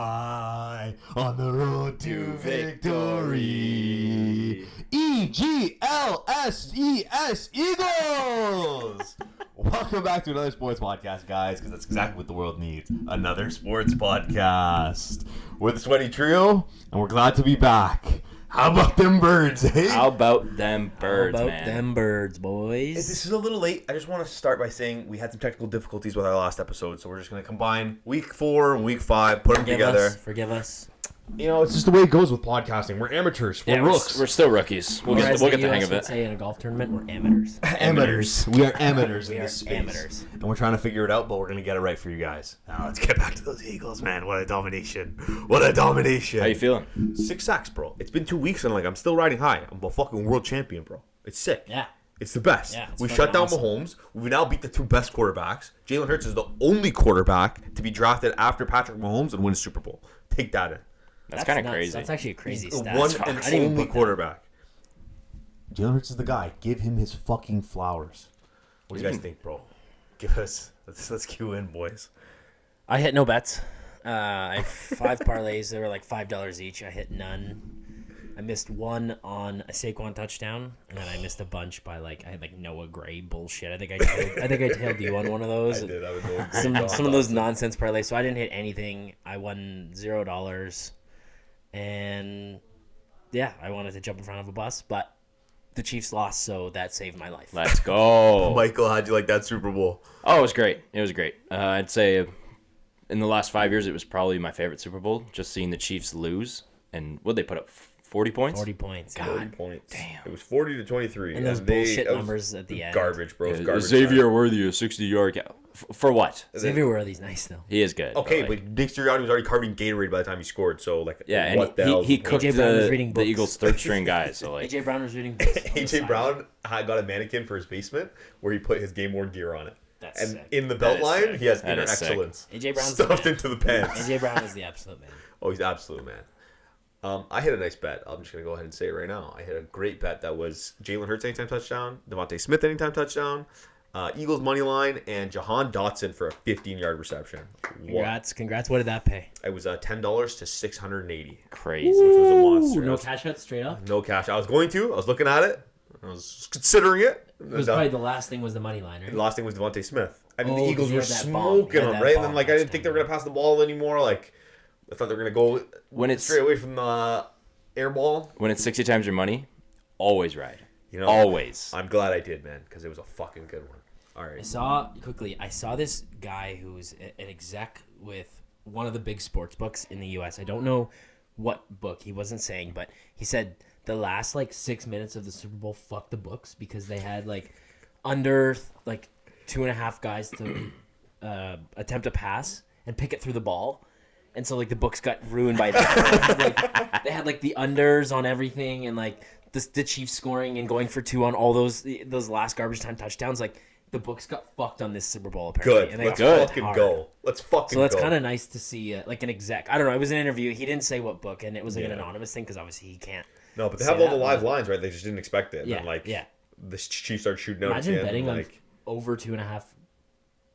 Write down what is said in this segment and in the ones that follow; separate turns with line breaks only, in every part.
I on the road to victory. EGLSES Eagles! Welcome back to another sports podcast, guys, because that's exactly what the world needs. Another sports podcast. We're the Sweaty Trio, and we're glad to be back. How about them birds, eh?
How about them birds,
How about
man?
them birds, boys?
This is a little late. I just want to start by saying we had some technical difficulties with our last episode, so we're just going to combine week 4 and week 5, put them together.
Forgive us.
You know, it's just the way it goes with podcasting. We're amateurs. We're rooks.
We're still rookies. We'll get the hang of it.
Say in a golf tournament, we're amateurs.
Amateurs. We are amateurs in
We are
this space.
amateurs.
And we're trying to figure it out, but we're going to get it right for you guys. Now, let's get back to those Eagles, man. What a domination. What a domination.
How you feeling?
6 sacks, bro. It's been 2 weeks, and I'm still riding high. I'm a fucking world champion, bro. It's sick.
Yeah.
It's the best.
Yeah,
we
it's
shut down
fucking
Mahomes. We've now beat the 2 best quarterbacks. Jalen Hurts is the only quarterback to be drafted after Patrick Mahomes and win a Super Bowl. Take that in.
That's kind of
nuts.
crazy.
That's actually a crazy
The
stat.
one
I
and
didn't even
only
put that.
quarterback. Jalen Hurts is the guy. Give him his fucking flowers. What do you guys think, bro? Give us. Let's cue in, boys.
I hit no bets. I have 5 parlays. They were like $5 each. I hit none. I missed one on a Saquon touchdown, and then I missed a bunch by I had Noah Gray bullshit. I think I tailed you on one of those.
I did. I was going
Some of those nonsense parlays. So I didn't hit anything. I won $0, and yeah, I wanted to jump in front of a bus, but the Chiefs lost, so that saved my life.
Let's go.
Michael, how'd you like that Super Bowl?
Oh, it was great. It was great. I'd say in the last 5 years, it was probably my favorite Super Bowl. Just seeing the Chiefs lose, and what'd they put up? 40 points?
40 points.
God.
40 points.
damn.
It was 40-23.
And those bullshit numbers at the end.
Garbage, bro. It was garbage
Xavier
time.
Worthy, a 60-yard. For what?
Xavier Worthy's nice, though.
He is good.
Okay,
but
but Nick Sirianni was already carving Gatorade by the time he scored, so
yeah,
what the
and
hell?
he cooked
AJ Brown was reading
the
books.
Eagles' third-string guys. So
AJ Brown was reading books on the
AJ
side.
Brown got a mannequin for his basement where he put his game worn gear on it.
That's
And
sick.
in the belt
is
line,
sick.
he has
That
inner
is sick.
excellence
AJ Brown's the
stuffed
man.
into the pants.
AJ Brown is the absolute man.
Oh, he's absolute man. I hit a nice bet. I'm just going to go ahead and say it right now. I hit a great bet that was Jalen Hurts anytime touchdown, Devontae Smith anytime touchdown, Eagles money line, and Jahan Dotson for a 15-yard reception.
Congrats. What did that pay?
It was $10 to $680,
crazy.
which was a monster.
No
It was-
cash out straight up.
No cash. I was looking at it. I was considering it.
It was probably the last thing was the money line, right?
The last thing was Devontae Smith. I mean,
Oh,
the Eagles
'cause you
were
had that bomb. You
smoking
had
them,
that
right? And then,
bomb
I didn't think they were going to pass the ball anymore. I thought they were going to go
When it's
straight away from the air ball.
When it's 60 times your money, always ride.
You know,
Always.
I'm glad I did, man, because it was a fucking good one. All right.
I saw this guy who's an exec with one of the big sports books in the U.S. I don't know what book he wasn't saying, but he said the last 6 minutes of the Super Bowl fucked the books because they had under 2.5 guys to attempt a pass and pick it through the ball. And so the books got ruined by that. They had the unders on everything and the Chiefs scoring and going for 2 on all those last garbage time touchdowns. The books got fucked on this Super Bowl apparently.
Good.
And they
Let's
got
fucking
hard.
go. Let's fucking
So that's
go.
kind of nice to see an exec. I don't know. It was an interview. He didn't say what book, and it was an
Yeah.
anonymous thing because obviously he can't.
No, but they
say
have all the
that,
live
but-
lines, right? They just didn't expect it.
Yeah,
And then,
yeah.
the Chiefs started shooting out
Imagine
at the
betting
end.
on over 2.5,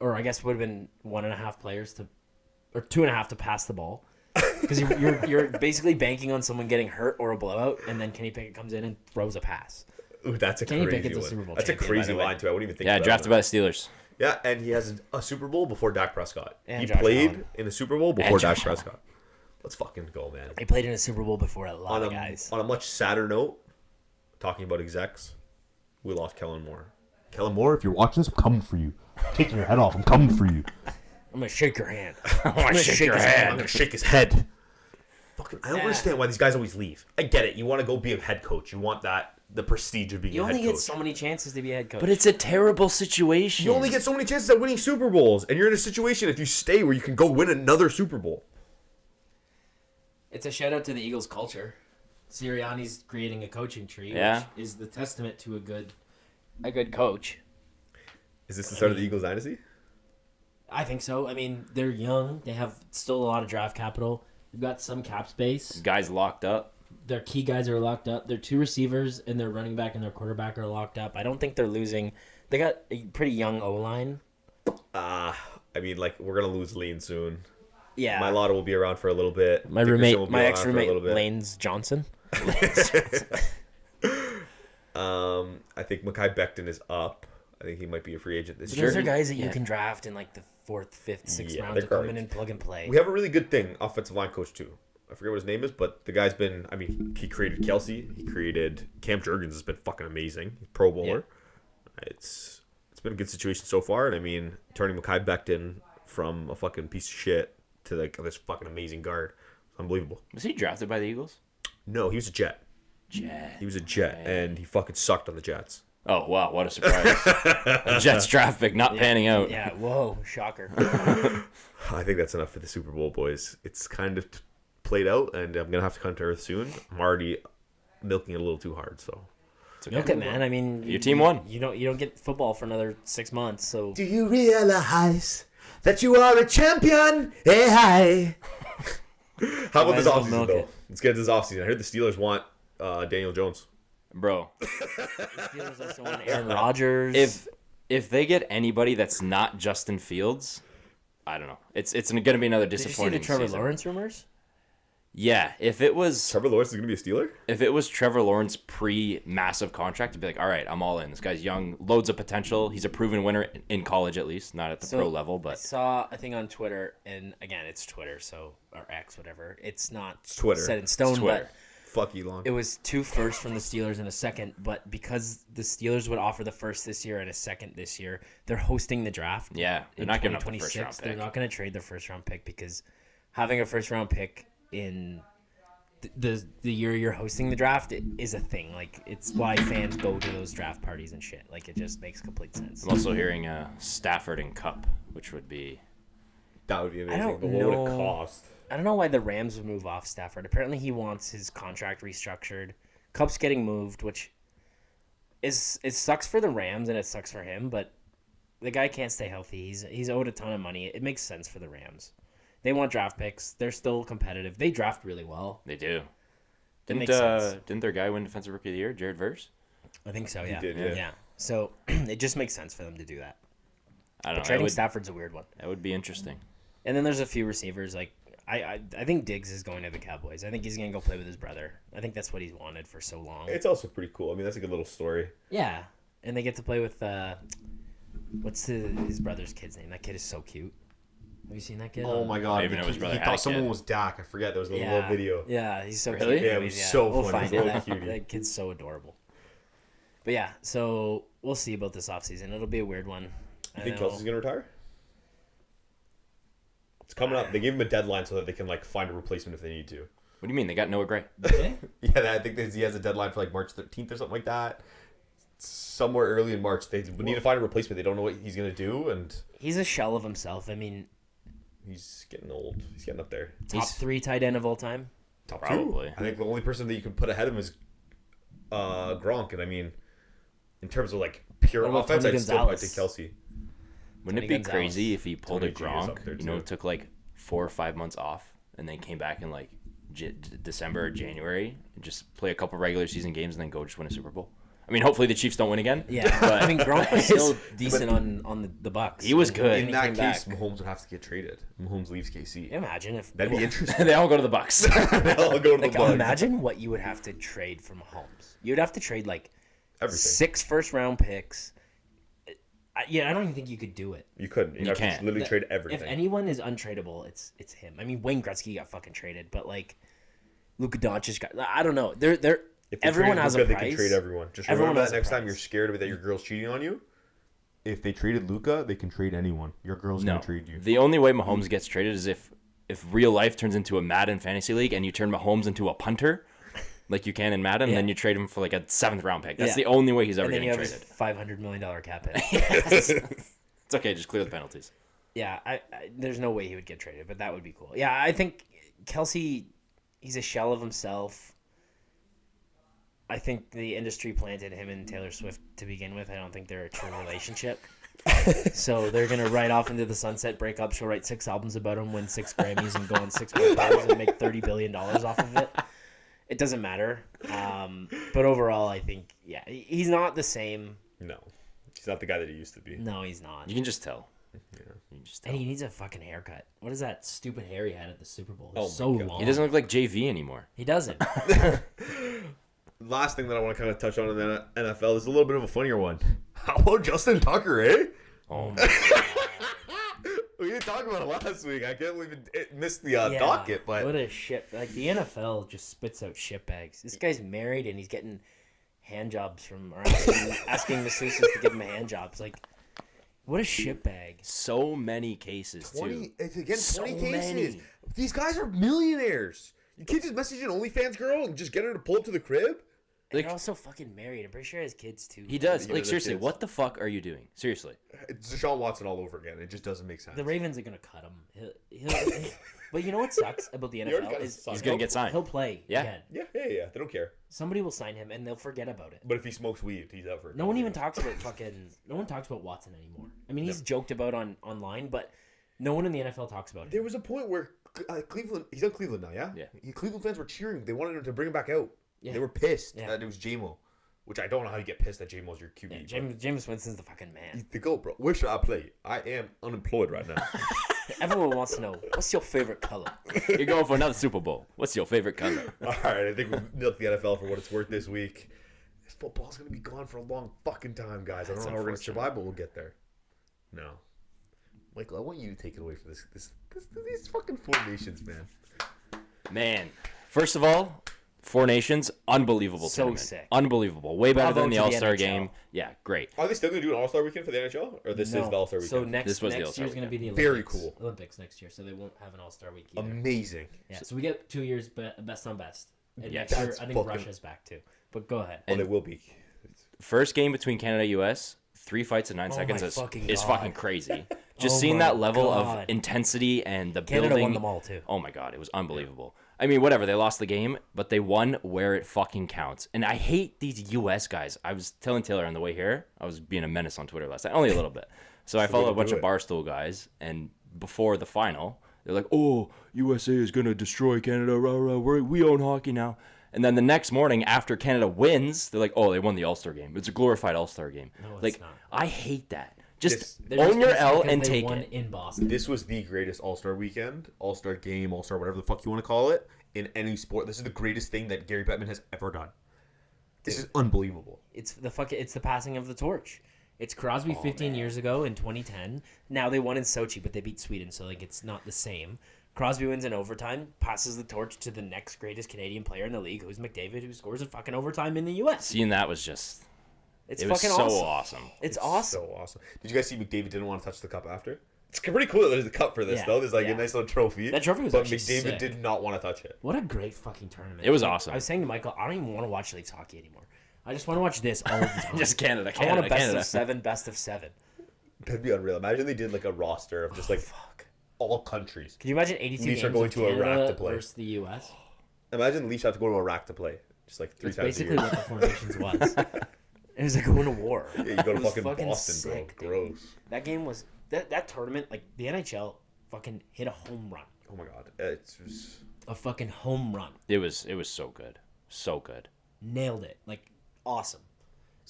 or I guess it would have been 1.5 players or 2.5 to pass the ball. Because you're basically banking on someone getting hurt or a blowout, and then Kenny Pickett comes in and throws a pass.
Ooh, that's a
Kenny
crazy
Pickett's a
one.
Super Bowl
That's a
champion, by
crazy
the way.
line, too. I wouldn't even think
Yeah,
about
drafted
it.
by the Steelers.
Yeah, and he has a Super Bowl before Dak Prescott.
And
He
Josh
played
Allen.
in the Super Bowl before
And
Dak
Josh
Prescott. Let's fucking go, man.
He played in a Super Bowl before a lot of guys.
On a much sadder note, talking about execs, we lost Kellen Moore. Kellen Moore, if you're watching this, I'm coming for you. I'm taking your head off. I'm coming for you.
I'm gonna shake your hand.
I'm going to shake your
I'm
hand.
gonna shake his head. Fucking, I don't
Yeah.
understand why these guys always leave. I get it. You want to go be a head coach. You want the prestige of being
You
a head
only
coach.
get so many chances to be a head coach.
But it's a terrible situation.
You only get so many chances at winning Super Bowls, and you're in a situation if you stay where you can go win another Super Bowl.
It's a shout out to the Eagles culture. Sirianni's creating a coaching tree,
Yeah.
which is the testament to a good coach.
Is this the start of the Eagles dynasty?
I think so. I mean, they're young. They have still a lot of draft capital. They've got some cap space.
Guys locked up.
Their key guys are locked up. Their 2 receivers and their running back and their quarterback are locked up. I don't think they're losing. They got a pretty young O-line.
I mean, we're going to lose Lean soon.
Yeah.
My Lotto will be around for a little bit.
My
Dickerson will
roommate,
be
my
around
ex
for a little
roommate,
bit.
Lane's Johnson.
I think Mekhi Becton is up. I think he might be a free agent this year.
Those are guys that you
Yeah.
can draft in like the 4th, 5th, 6th
Yeah,
round
they're
to come in
garbage.
and plug and play.
We have a really good offensive line coach too. I forget what his name is, but the guy's been. I mean, he created Kelsey. He created Cam Jurgens. Has been fucking amazing. Pro Bowler. It's been a good situation so far, and I mean, turning Mekhi Becton from a fucking piece of shit to like this fucking amazing guard, unbelievable.
Was he drafted by the Eagles?
No, he was a Jet.
Jet.
He was a Jet, and he fucking sucked on the Jets.
Oh wow, what a surprise! A Jets draft pick not panning out.
Yeah, whoa, shocker.
I think that's enough for the Super Bowl, boys. It's kind of played out, and I'm gonna have to come to earth soon. I'm already milking it a little too hard, so.
It's okay.
Milk it, man. I mean,
Your team won.
You don't get football for another 6 months, so
Do you realize that you are a champion? Hey, hi. How about
Might
this
as well
offseason,
milk
though?
it.
Let's get into this offseason. I heard the Steelers want Daniel Jones.
Bro.
the Steelers also want Aaron Rodgers.
If they get anybody that's not Justin Fields, I don't know. It's going to be another
Did you see
disappointing
the Trevor
season.
Lawrence rumors?
Yeah, if it was
Trevor Lawrence is going to be a Steeler?
Trevor Lawrence pre-massive contract, to be like, all right, I'm all in. This guy's young, loads of potential. He's a proven winner in college at least, not at the pro level,
I
but
saw a thing on Twitter, and again, it's Twitter, so or X, whatever. It's not
Twitter.
set in stone,
It's Twitter.
but
Fuck Elon.
it was 2 firsts from the Steelers and a second. But because the Steelers would offer the first this year and a second this year, they're hosting the draft.
yeah, they're
in
not giving up the first
2026.
round
They're
pick.
not going to trade their first round pick because having a first round pick in the year you're hosting the draft is a thing. Like, it's why fans go to those draft parties and shit. Like, it just makes complete sense.
I'm also hearing Stafford and Cup, which would be
That would be amazing.
don't
But what would it
know.
cost?
I don't know why the Rams would move off Stafford. Apparently, he wants his contract restructured. Cup's getting moved, which it sucks for the Rams and it sucks for him. But the guy can't stay healthy. He's owed a ton of money. It makes sense for the Rams. They want draft picks. They're still competitive. They draft really well.
they do.
makes sense.
Didn't their guy win Defensive Rookie of the Year, Jared Verse?
I think so. Yeah.
did, yeah.
So it just makes sense for them to do that.
I don't know.
Trading Stafford's a weird one.
That would be interesting.
And then there's a few receivers like. I think Diggs is going to the Cowboys. I think he's going to go play with his brother. I think that's what he's wanted for so long.
It's also pretty cool. I mean, that's a good little story.
Yeah, and they get to play with what's his brother's kid's name? That kid is so cute. Have you seen that kid?
Oh my god.
I even know his brother
He
had a
thought someone
kid.
was Dak. I forget. There was a
yeah,
little video.
Yeah, he's so
Really?
cute.
Yeah, it was so
we'll
funny.
find
He's a
it.
little cutie.
That kid's so adorable. But yeah, so we'll see about this offseason. It'll be a weird one.
You think Kelsey's going to retire? It's coming up. They gave him a deadline so that they can like find a replacement if they need to.
What do you mean? They got Noah Gray.
Yeah, I think he has a deadline for like March 13th or something like that. Somewhere early in March, they need to find a replacement. They don't know what he's going to do, and
He's a shell of himself. I mean,
he's getting old. He's getting up there.
top 3 tight end of all time.
Top
Probably.
2. I think the only person that you can put ahead of him is Gronk, and I mean, in terms of like pure
What about
offense,
Tony
I'd still
Gonzalez?
pick Kelsey.
Wouldn't it
Tony
be
Gonzalez.
crazy if he pulled
Tony
a
G is up
Gronk?
there,
You know,
too.
it took like 4 or 5 months off, and then came back in like December or January, and just play a couple regular season games, and then go just win a Super Bowl. I mean, hopefully the Chiefs don't win again.
Yeah,
but
I mean Gronk was still decent on the Bucks.
He was good.
In
he
that
came
case,
back.
Mahomes would have to get traded. Mahomes leaves KC.
Imagine if
That'd be interesting.
they all go to the Bucks.
I'll go to the
Like,
Bucs.
imagine what you would have to trade for Mahomes. You'd have to trade like
Everything.
6 first-round picks. I don't even think you could do it.
You couldn't. You have
can't.
to literally trade everything.
If anyone is untradeable, it's him. I mean, Wayne Gretzky got fucking traded, but like Luka Doncic got. I don't know. They're
If they
everyone
traded
has
Luka,
a price.
They can trade everyone. Just
Everyone
remember
has
that
a
next time
price.
you're scared that your girl's cheating on you. If they traded Luka, they can trade anyone. Your girl's
No,
gonna trade you.
the only way Mahomes gets traded is if real life turns into a Madden fantasy league, and you turn Mahomes into a punter, like you can in Madden, and then you trade him for like a 7th round pick. That's
Yeah.
the only way he's ever
And then you
getting
have his
traded.
$500 million cap hit.
It's okay, just clear the penalties.
Yeah, I there's no way he would get traded, but that would be cool. Yeah, I think Kelsey, he's a shell of himself. I think the industry planted him and Taylor Swift to begin with. I don't think they're a true relationship. So they're going to ride off into the sunset, break up. She'll write 6 albums about him, win 6 Grammys, and go on 6 more tours and make $30 billion off of it. It doesn't matter. But overall, I think, yeah, he's not the same.
No, he's not the guy that he used to be.
No, he's not.
You can just tell. Just
And
tell.
he needs a fucking haircut. What is that stupid hair he had at the Super Bowl?
Oh
It's
my
so
God.
long.
He doesn't look like JV anymore.
He doesn't.
Last thing that I want to kind of touch on in the NFL is a little bit of a funnier one. How about Justin Tucker, eh?
Oh,
We didn't talk about it last week. I can't believe it missed the
Yeah,
docket, but
what a shit. Like, the NFL just spits out shit bags. This guy's married and he's getting hand jobs from, or asking masseuses to give him hand jobs. Like, what a shit bag.
so many cases too.
It's again
So
20 cases.
many.
These guys are millionaires. You can't just message an OnlyFans girl and just get her to pull up to the crib.
And
Like-
they're also fucking married. I'm pretty sure he has kids too.
He does.
Yeah,
Like
the
seriously,
kids.
what the fuck are you doing? Seriously.
It's Deshaun Watson all over again. It just doesn't make sense.
The Ravens are gonna cut him. But you know what sucks about the
already
NFL
got
is
his son.
He's gonna get signed.
he'll play
Yeah.
again.
Yeah. They don't care.
Somebody will sign him and they'll forget about it.
But if he smokes weed, he's out for
No one even talks about No one talks about Watson anymore. I mean, he's joked about online, but no one in the NFL talks about it.
There was a point where Cleveland. He's on Cleveland now, yeah.
Yeah.
Cleveland fans were cheering. They wanted him to bring him back out.
Yeah.
They were pissed
Yeah.
that it was J-Mo, which I don't know how you get pissed that J-Mo's your QB.
Yeah, Jameis Winston's the fucking man.
He's the GOAT, bro. Where should I play? I am unemployed right now.
Everyone wants to know, what's your favorite color?
You're going for another Super Bowl. What's your favorite color?
All right, I think we've milked the NFL for what it's worth this week. This football's gonna be gone for a long fucking time, guys. I don't know how we're gonna survive, but we'll get there. No, Michael, I want you to take it away from these fucking Four Nations, man.
Man, first of all, Four Nations, unbelievable
So
tournament.
sick.
Unbelievable. Way better
Bravo
than the
to the
All-Star
NHL.
game. Yeah, great.
Are they still gonna do an All-Star weekend for the NHL, or this is the All-Star weekend?
So next
This was the
next
All-Star
year's going to be the
Very
Olympics.
cool.
Olympics next year, so they won't have an All-Star week either.
Amazing.
Yeah, so we get 2 years best on best. And
Yes.
next year,
That's
I think
fucking-
Russia's back too. But go ahead.
Well, they will be.
First game between Canada US, 3 fights in 9
Oh
seconds
my
is
fucking
is
God.
fucking crazy. Just
Oh
seeing
my
that level
God.
of intensity and the
Canada
building.
won them all too.
Oh my god, it was unbelievable. I mean, whatever, they lost the game, but they won where it fucking counts. And I hate these US guys. I was telling Taylor on the way here, I was being a menace on Twitter last night, only a little bit. So I follow a bunch of Barstool guys, and before the final, they're like, "Oh, USA is gonna destroy Canada. Rah, rah, we own hockey now." And then the next morning, after Canada wins, they're like, "Oh, they won the All-Star game. It's a glorified All-Star game."
No, it's
like,
not.
I hate that. Just
This-
They're
own
just
your
pissed
L
because
and
they
take
won
it.
in Boston.
This was the greatest All-Star weekend, All-Star game, All-Star whatever the fuck you want to call it, in any sport. This is the greatest thing that Gary Bettman has ever done. This is unbelievable.
It's the passing of the torch. It's Crosby
Oh,
15 years ago in 2010. Now they won in Sochi, but they beat Sweden, so like it's not the same. Crosby wins in overtime, passes the torch to the next greatest Canadian player in the league, who's McDavid, who scores in fucking overtime in the U.S.
Seeing that was just,
It's
it was
fucking
so
awesome.
awesome.
It's awesome.
So awesome. Did you guys see McDavid didn't want to touch the cup after? It's pretty cool that there's a cup for this,
Yeah,
though. There's like
yeah.
a nice little trophy.
That trophy was
But
actually
McDavid
sick.
did not want to touch it.
What a great fucking tournament.
It was
Like,
awesome.
I was saying to Michael, I don't even want to watch Leafs hockey anymore. I just want to watch this all the time.
Just Canada,
I want a
Canada,
best
Canada.
of seven, best of seven.
That'd be unreal. Imagine they did like a roster of just like all countries.
Can you imagine 82
Leafs
games
are going
of
to Iraq
Canada
to play.
versus the U.S.?
Imagine the Leafs have to go to Iraq to play. Just like three
That's
times a
basically
year.
what the Four Nations was. It was like going to war.
Yeah, you go
It
to
was
fucking Boston,
sick,
bro.
dude.
Gross.
That game was that tournament. Like the NHL fucking hit a home run,
Oh my god. It's just...
a fucking home run.
It was so good. So good.
Nailed it. Like awesome.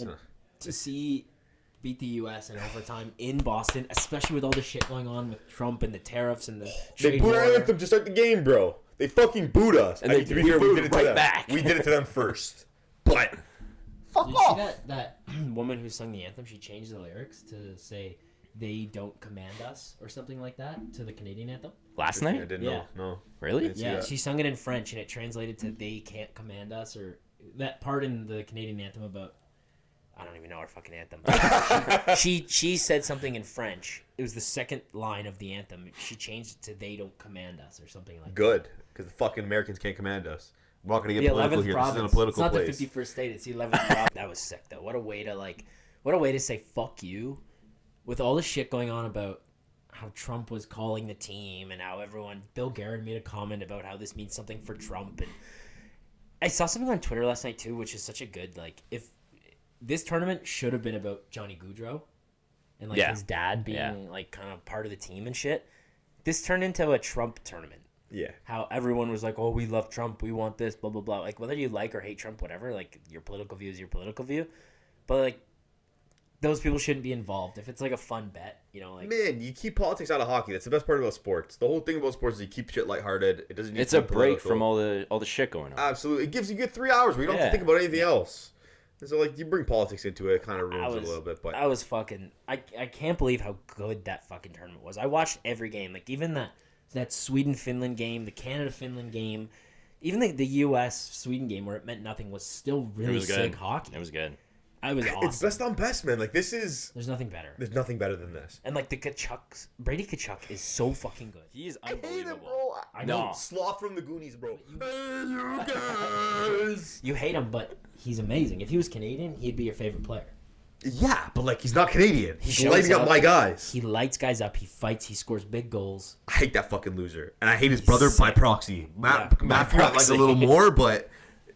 And
So-
to see beat the U.S. in overtime in Boston, especially with all the shit going on with Trump and the tariffs and the
They
trade
booed
war.
our anthem to start the game, bro. They fucking booed us.
And
I
they-
mean, to be
we
fair, we
booed
did it to
right
them.
back.
We did it to them first. But fuck
Did you see
off.
that woman who sung the anthem? She changed the lyrics to say "They don't command us" or something like that to the Canadian anthem.
Last
I
night?
didn't
Yeah.
know. No.
Really?
Didn't see
Yeah,
that.
she sung it in French and it translated to "They can't command us" or that part in the Canadian anthem about. I don't even know our fucking anthem. she said something in French. It was the second line of the anthem. She changed it to "They don't command us" or something like that.
Good. Because the fucking Americans can't command us. We're not going to
The
get political
11th
here.
province.
This isn't a political
it's not
place.
the 51st state. It's the 11th province. That was sick though. What a way to say fuck you, with all the shit going on about how Trump was calling the team and how Bill Garrett made a comment about how this means something for Trump, and I saw something on Twitter last night too, which is such a good if this tournament should have been about Johnny Gaudreau and like
Yeah.
his dad being
Yeah.
like kind of part of the team and shit. This turned into a Trump tournament.
Yeah.
How everyone was like, "Oh, we love Trump, we want this, blah blah blah." Like whether you like or hate Trump, whatever, like your political view is your political view, but like those people shouldn't be involved. If it's like a fun bet, you know, like
Man, you keep politics out of hockey. That's the best part about sports. The whole thing about sports is you keep shit lighthearted. It doesn't. Need
It's
to
a
be
break
political.
from all the shit going on.
Absolutely, it gives you good 3 hours where you don't have to
Yeah.
think about anything else. And so, like, you bring politics into it, it kind of ruins it a little bit. But
I was fucking. I can't believe how good that fucking tournament was. I watched every game, like even that Sweden-Finland game, the Canada-Finland game, even the U.S.-Sweden game where it meant nothing was still
It
really
was
sick
good.
hockey.
It was good.
I was awesome.
it's best on best, man. Like, this is.
There's nothing better.
There's nothing better than this.
And like the Kachucks, Brady Kachuk is so fucking good.
He's
I hate him,
unbelievable.
bro.
I
No.
know.
Sloth from the Goonies, bro. Hey, you guys.
You hate him, but he's amazing. If he was Canadian, he'd be your favorite player.
Yeah, but like, he's not Canadian. He's
shows
lighting up
up.
my guys.
He lights guys up. He fights. He scores big goals.
I hate that fucking loser, and I hate his brother by proxy.
Yeah,
Matthew,
by
I like a
proxy.
little more, but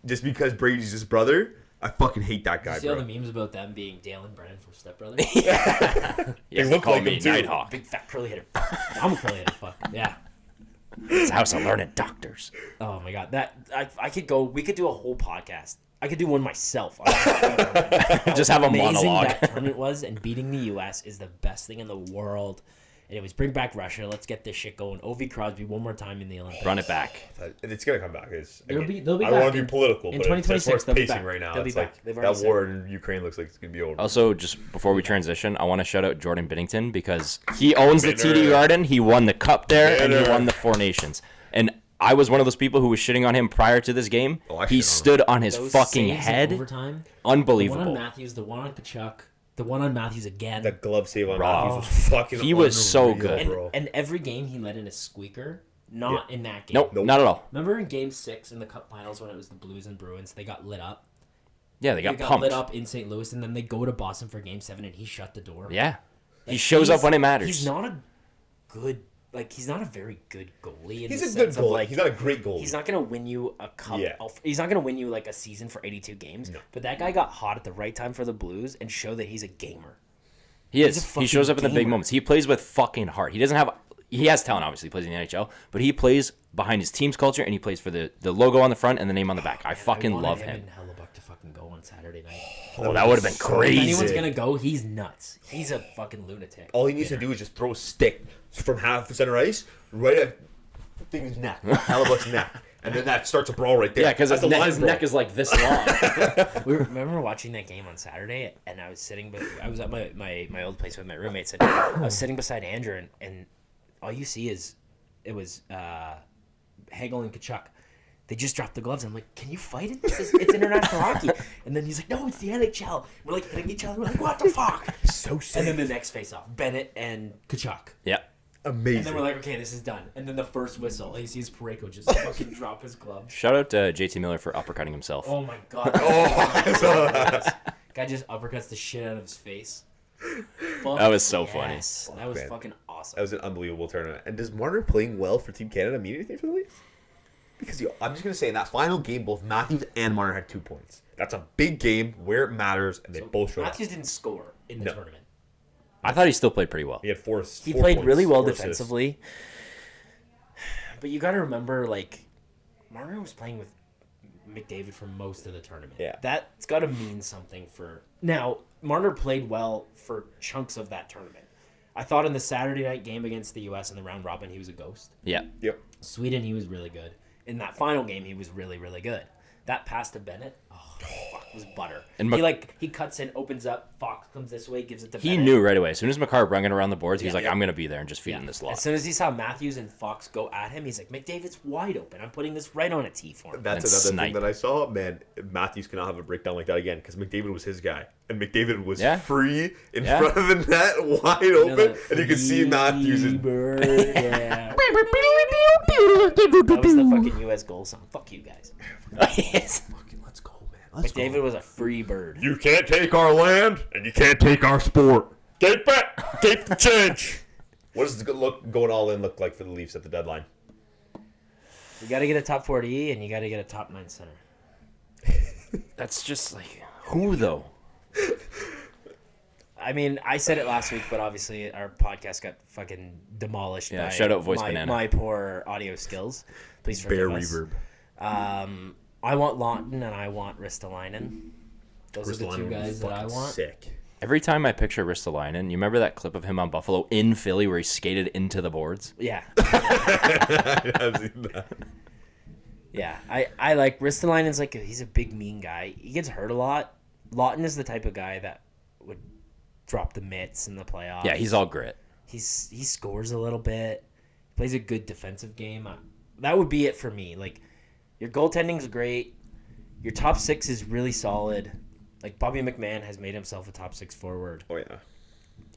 just because Brady's his brother, I fucking hate that guy,
You see all
bro.
the memes about them being Dale and Brennan from Step Brothers?
They
look
call
like
me
him, too.
Nighthawk.
Big fat curly headed. I'm a curly headed fuck. Yeah.
It's a house of learned doctors.
Oh my god. That I could go. We could do a whole podcast. I could do one myself.
Just have a
Amazing
monologue.
that tournament was, and beating the U.S. is the best thing in the world. Anyways, bring back Russia. Let's get this shit going. Ovi Crosby one more time in the Olympics.
Run it back.
It's gonna come back.
They'll be
I
back
don't want to
in-
be political,
in
but as far as
2026 they'll be
pacing
back.
right now,
They'll be
it's like
back. They've already
that
said
war in Ukraine looks like it's gonna be over.
Also, just before we transition, I want to shout out Jordan Binnington because he owns the
Binner.
TD Garden. He won the cup there, and he
Binner.
won the Four Nations. And I was one of those people who was shitting on him prior to this game.
Oh, I shit on
He
him.
stood on his
Those
fucking
saves in
head.
Overtime. The one on
Unbelievable.
Matthews. The one on Kachuk. The one on Matthews again.
That glove save on
Raw.
Matthews was fucking.
He was so
unreal,
good.
bro.
and every game he let in a squeaker. Not in that game.
Nope, not at all.
Remember in Game 6 in the Cup Finals when it was the Blues and Bruins, they got lit up.
Yeah, they
They
got
got
pumped.
lit up in St. Louis, and then they go to Boston for Game 7, and he shut the door.
Yeah. He
Like,
shows up when it matters.
He's not a good, like, he's not a very good goalie. In
He's
the
a good
sense of,
goalie.
like,
He's not a great goalie.
he's not going to win you a cup.
Yeah.
He's not going to win you, like, a season for 82 games.
No.
But that guy got hot at the right time for the Blues and showed that he's a gamer.
He
He's
is.
a
He
fucking
shows up in the big
gamer.
moments. He plays with fucking heart. He doesn't have. He has talent, obviously. He plays in the NHL, but he plays behind his team's culture, and he plays for the logo on the front and the name on the back. I fucking
I wanted
love
him
him.
and Hellebuck to fucking go on Saturday night.
Oh, that would have been
so
If
crazy.
anyone's going to go, he's nuts. He's a fucking lunatic.
All he needs to do is just throw a stick from half the center ice right at thing's neck, Hellebuck's neck, and then that starts a brawl right there.
Yeah, because
That's
his,
a line
his
brawl.
neck is like this long.
We remember watching that game on Saturday, and I was sitting. I was at my old place with my roommates, and I was sitting beside Andrew, and all you see is it was Hagel and Kachuk. They just dropped the gloves. I'm like, can you fight it? It's international hockey. And then he's like, no, it's the NHL. We're like hitting each other. We're like, what the fuck?
So sick.
And then the next face off, Bennett and Kachuk.
Yeah.
Amazing.
And then we're like, okay, this is done. And then the first whistle, he sees Pareko just fucking drop his glove.
Shout out to JT Miller for uppercutting himself.
Oh my god. Guy just uppercuts the shit out of his face.
That was so funny.
That was
man.
fucking awesome.
That was an unbelievable tournament. And does Marner playing well for Team Canada mean anything for the Leafs? Because I'm just going to say, in that final game, both Matthews and Marner had 2 points. That's a big game where it matters, and they both showed up.
Matthews didn't score in the
No.
tournament.
I thought he still played pretty well.
He had four.
He
four
played
points,
really well
4 assists.
defensively. But you got to remember, like, Marner was playing with McDavid for most of the tournament.
Yeah.
That's got to mean something for... Now, Marner played well for chunks of that tournament. I thought in the Saturday night game against the U.S. in the round robin, he was a ghost.
Yeah.
Yep.
Sweden, he was really good. In that final game, he was really, really good. That pass to Bennett, fuck, was butter.
And
He cuts in, opens up, Fox comes this way, gives it to
He
Bennett.
knew right away. As soon as McCarr brung it around the boards, he's like,
Yeah.
I'm going to be there and just feed him this
As
lot.
soon as he saw Matthews and Fox go at him, he's like, McDavid's wide open. I'm putting this right on a tee for him.
That's
And
another
snipe.
thing that I saw. Man, Matthews cannot have a breakdown like that again because McDavid was his guy. And McDavid was
Yeah.
free in
Yeah.
front of the net, wide open. And you could see Matthews.
Yeah. That was the fucking U.S. goal song. Fuck you guys.
Fucking let's go, man. Let's
McDavid was a free bird.
You can't take our land, and you can't take our sport. Get back! Keep the change! What does the good look going all in look like for the Leafs at the deadline?
You got to get a top 40 and you got to get a top 9 center.
That's just like, who though?
I mean, I said it last week, but obviously our podcast got fucking demolished
Yeah,
by
shout out Voice Banana.
my poor audio skills. Please forgive
Bear
us.
reverb.
I want Lawton and I want Ristolainen. Those are the two
Ristolainen was
guys that I
fucking
want.
Sick.
Every time I picture Ristolainen, you remember that clip of him on Buffalo in Philly where he skated into the boards?
Yeah.
I've seen that.
Yeah, I like Ristolainen's like he's a big mean guy. He gets hurt a lot. Lawton is the type of guy that would drop the mitts in the playoffs.
Yeah, he's all grit.
He scores a little bit. Plays a good defensive game. That would be it for me. Like your goaltending's great. Your top six is really solid. Like Bobby McMahon has made himself a top six forward.
Oh yeah,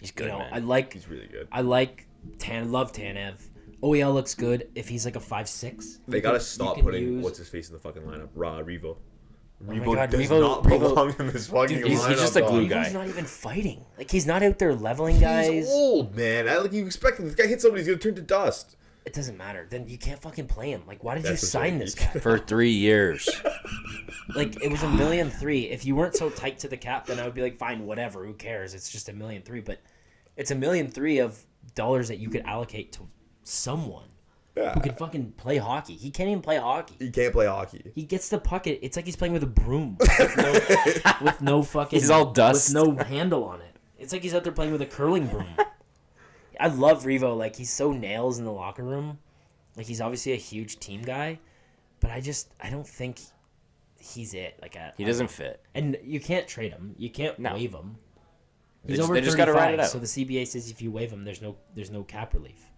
He's good, man.
he's really good.
I like love Tanev. OEL looks good if he's like a 5'6".
They gotta stop putting what's his face in the fucking lineup. Revo. Revo
God,
does
Revo-
not belong in this fucking
Dude, he's
lineup.
just a glue
dog.
guy.
He's not even fighting. Like he's not out there leveling guys.
He's old, man. You expect him. This guy hits somebody, he's gonna turn to dust.
It doesn't matter. Then you can't fucking play him. Like why did
That's
you
what
sign
I'm
this
saying.
guy?
For 3 years.
Like it was $1.3 million. If you weren't so tight to the cap, then I would be like, fine, whatever. Who cares? It's just $1.3 million. But it's $1.3 million of dollars that you could allocate to someone
Yeah.
who can fucking play hockey. He can't even play hockey.
He can't play hockey.
He gets the puck. It's like he's playing with a broom with no fucking.
He's all dust.
with no handle on it. It's like he's out there playing with a curling broom. I love Revo. Like he's so nails in the locker room. Like he's obviously a huge team guy, but I don't think he's it. Like
He doesn't fit.
and you can't trade him. You can't
No.
waive him.
They
He's
just-
over
they just gotta
35,
ride it out.
so the CBA says if you waive him, there's no cap relief.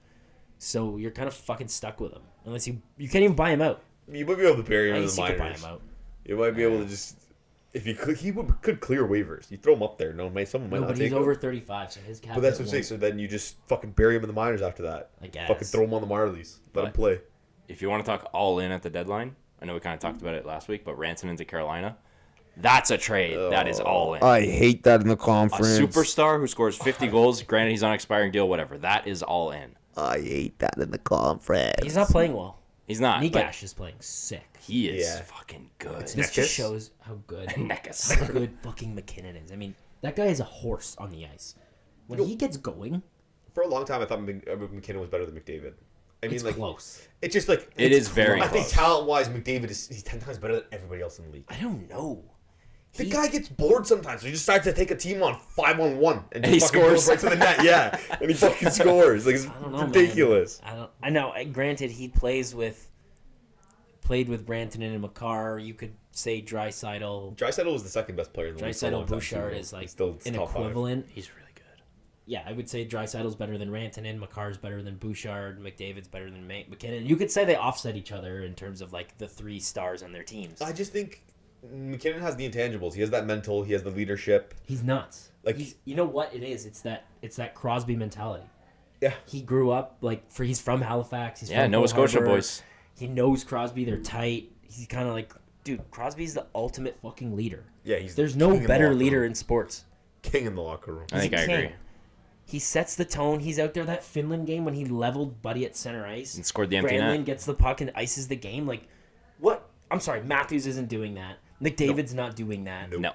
So you're kind of fucking stuck with him unless you can't even buy him out.
You might be able to bury him
I
in
guess
the
you could buy
minors.
him out.
You might be able to just if you could, could clear waivers. You throw him up there. No, someone might
No,
not
but
take
he's
him.
over 35, so his cap.
But that's
hit
what I'm saying.
won't-
So then you just fucking bury him in the minors after that.
I guess.
Fucking throw him on the minor leagues. Let him
But-
play.
If you want to talk all in at the deadline, I know we kind of talked about it last week, but Rantanen to Carolina, that's a trade. That is all in.
I hate that in the
A
conference.
superstar who scores 50 goals, granted he's on an expiring deal, whatever. That is all in.
I hate that in the conference.
He's not playing well.
He's not. But
Negash is playing sick.
he is
Yeah.
fucking good.
This
Necas?
just shows how good
Necas.
how good fucking McKinnon is. I mean, that guy is a horse on the ice. When he gets going,
For a long time, I thought McKinnon was better than McDavid. I mean,
it's
like
close.
it's just like
It
it's
is very
I think
close.
talent-wise, McDavid he's 10 times better than everybody else in the league.
I don't know.
The guy gets bored sometimes, so he just decides to take a team on 5-on-1 and
he
just fucking goes
scores.
right to the net. Yeah, and he fucking scores. Like it's
I don't know,
ridiculous.
Man. I know. Granted, he played with Rantanen and Makar. You could say Draisaitl.
Draisaitl was the second best player in the league. for a long
Draisaitl
time,
Bouchard
too.
is like
He's still
an
top five.
equivalent.
He's really good.
Yeah, I would say Draisaitl's better than Rantanen, Makar's better than Bouchard, McDavid's better than McKinnon. You could say they offset each other in terms of like the three stars on their teams.
I just think McKinnon has the intangibles. He has that mental. He has the leadership.
He's nuts.
Like-
You know what it is? It's that Crosby mentality.
Yeah.
He grew up he's from Halifax. He's
Yeah,
from
Nova
Pearl
Scotia
Harbor.
boys.
He knows Crosby. They're tight. He's kind of like, dude, Crosby's the ultimate fucking leader.
Yeah, he's
There's
the
no
king in the
better
locker
leader
room.
in sports.
King in the locker room.
I think I
He's a
agree.
king. He sets the tone. He's out there that Finland game when he leveled Buddy at center ice
And scored the empty
Granlund
net.
gets the puck and ices the game. Like, what? I'm sorry, Matthews isn't doing that. McDavid's not doing that.
Nope.
No.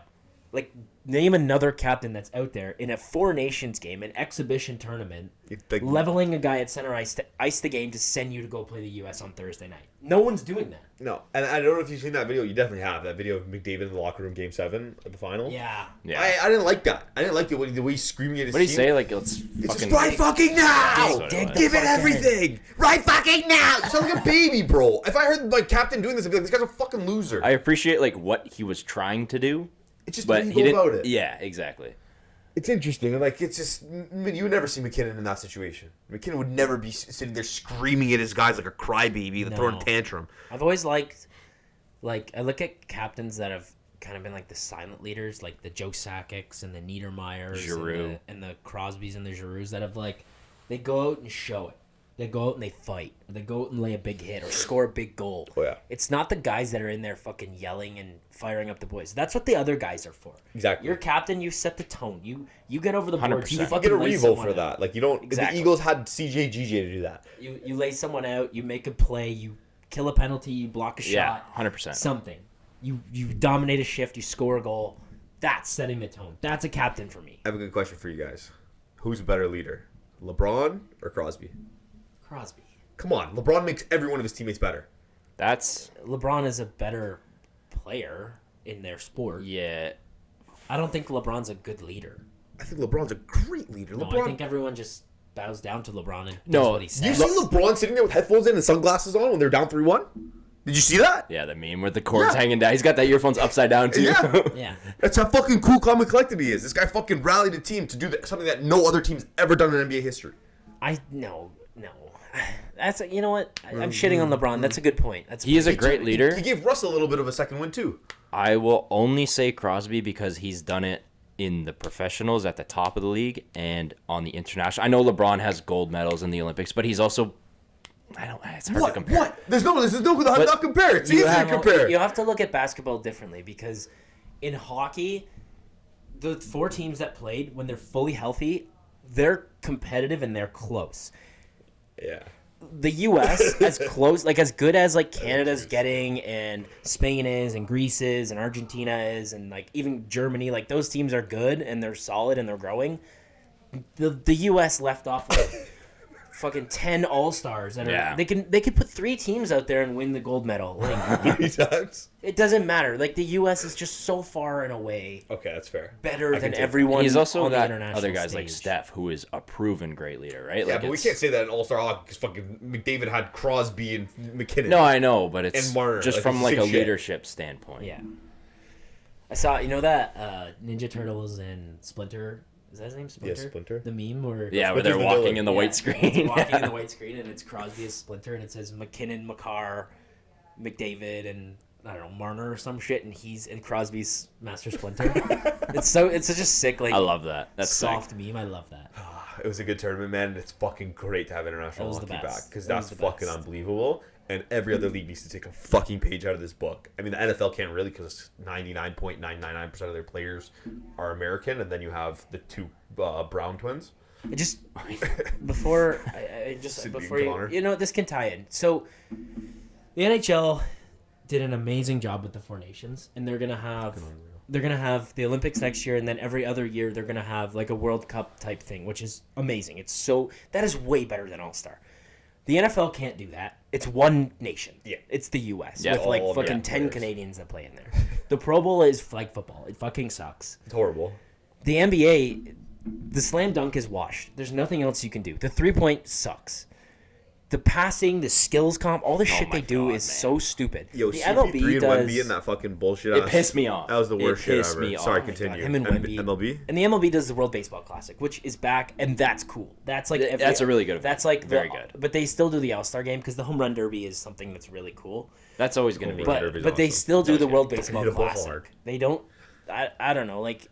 Like, name another captain that's out there in a Four Nations game, an exhibition tournament,
Like,
leveling a guy at center ice to ice the game to send you to go play the U.S. on Thursday night. No one's doing that.
no, and I don't know if you've seen that video. You definitely have that video of McDavid in the locker room, Game 7 at the final.
Yeah.
Yeah.
I didn't like that. I didn't like the way he's screaming at his
What do you
team.
say? Like, let's
It's
fucking.
just right fucking now!
Dig-
dig
Give
the
it
fuck
everything! Right fucking now! You sound like a baby, bro. If I heard my captain doing this, I'd be like, this guy's a fucking loser.
I appreciate like what he was trying to do,
It's just
but
the way
he
you
didn't.
go about it.
Yeah, exactly.
It's interesting. Like, it's just, you would never see McKinnon in that situation. McKinnon would never be sitting there screaming at his guys like a crybaby, throwing a
No.
tantrum.
I've always liked, I look at captains that have kind of been like the silent leaders, like the Joe Sakic's and the Niedermeyers
Giroux.
and the Crosbys and the Giroux that have they go out and show it. They go out and they fight. Or they go out and lay a big hit or score a big goal.
Oh, yeah.
It's not the guys that are in there fucking yelling and firing up the boys. That's what the other guys are for.
Exactly.
You're captain. You set the tone. You get over the board. You
100%.
fucking
Get a
lay
revo
someone
for
out.
that. Like, you don't.
Exactly.
The Eagles had CJ GJ to do that.
You lay someone out. You make a play. You kill a penalty. You block a
Yeah,
shot.
100%.
Something. You dominate a shift. You score a goal. That's setting the tone. That's a captain for me.
I have a good question for you guys. Who's a better leader, LeBron or Crosby?
Crosby.
Come on, LeBron makes every one of his teammates better.
That's
LeBron is a better player in their sport.
yeah.
I don't think LeBron's a good leader.
I think LeBron's a great leader.
No,
LeBron.
I think everyone just bows down to LeBron and does
No,
what he
You
says.
see LeBron sitting there with headphones in and sunglasses on when they're down 3-1? Did you see that?
Yeah, the meme with the cords hanging down. He's got that earphones upside down too.
Yeah.
Yeah.
That's how fucking cool, calm, and collected he is. This guy fucking rallied a team to do something that no other team's ever done in NBA history.
No. That's you know what? I'm shitting on LeBron. That's a good point.
He is a great leader.
He gave Russ a little bit of a second win, too.
I will only say Crosby because he's done it in the professionals at the top of the league and on the international. I know LeBron has gold medals in the Olympics, but he's also it's hard to compare.
What? There's no not compare. It's easy to compare.
You have to look at basketball differently because in hockey, the 4 teams that played, when they're fully healthy, they're competitive and they're close.
Yeah.
The U.S. as close, like as good as like Canada's getting, and Spain is, and Greece is, and Argentina is, and like even Germany, like those teams are good and they're solid and they're growing. The U.S. left off with fucking 10 all-stars that are they could put 3 teams out there and win the gold medal. Like
3 times.
it doesn't matter. Like the U.S. is just so far and away
Okay, that's fair.
better than everyone.
He's also
on the
got
international
other guys
stage.
like Steph, who is a proven great leader, right?
Yeah,
like
but we can't say that in All-Star hockey because fucking McDavid had Crosby and McKinnon.
No, I know, but it's
And Marner,
just
like,
from
it's
like
the
a
same shit.
leadership standpoint.
Yeah. I saw, that Ninja Turtles and Splinter. Is that his name? Splinter?
Yeah, Splinter.
The meme where
Yeah, where they're
the
walking
villain.
in the white
It's
screen.
walking in the white screen, and it's Crosby as Splinter, and it says McKinnon, McCarr, McDavid, and I don't know, Marner or some shit, and Crosby's Master Splinter. it's such a sick, like
I love that. That's
soft meme. I love that.
It was a good tournament, man. It's fucking great to have international
That was the
hockey
best.
back because
That was
that's
the
fucking
best.
unbelievable. And every other league needs to take a fucking page out of this book. I mean, the NFL can't really because 99.999% of their players are American, and then you have the 2 Brown twins.
I just before
Sidney
before
and Connor.
this can tie in. So the NHL did an amazing job with the 4 nations, and they're gonna have the Olympics next year, and then every other year they're gonna have like a World Cup type thing, which is amazing. That is way better than All Star. The NFL can't do that. It's one nation.
Yeah.
It's the U.S.
Yeah.
with like
All
fucking
American
10
players.
Canadians that play in there. The Pro Bowl is flag football. It fucking sucks.
It's horrible.
The NBA, the slam dunk is washed. There's nothing else you can do. The 3-point sucks. The passing, the skills comp, all the shit
my
they do
God,
is
man.
so stupid.
Yo,
the
CP3 and
does,
Wemby and that fucking bullshit.
It pissed me off.
That was the worst
It
shit
pissed
ever.
me off.
Sorry,
Oh my
continue.
him and Wemby.
MLB?
And the MLB does the World Baseball Classic, which is back, and that's cool. That's like
That's a really good event.
That's like
Very good.
But they still do the All-Star game because the home run derby is something that's really cool.
That's always going to be.
Home run
But
derby's
but they
awesome.
still do
That's
the
good.
World Baseball
Hit a ball
Classic.
hard.
They don't. I don't know. Like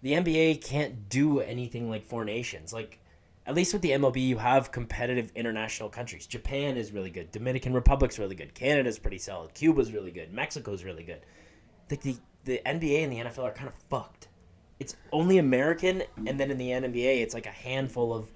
the NBA can't do anything like 4 nations. Like at least with the MLB, you have competitive international countries. Japan is really good. Dominican Republic's really good. Canada's pretty solid. Cuba's really good. Mexico's really good. Like the NBA and the NFL are kind of fucked. It's only American, and then in the NBA, it's like a handful of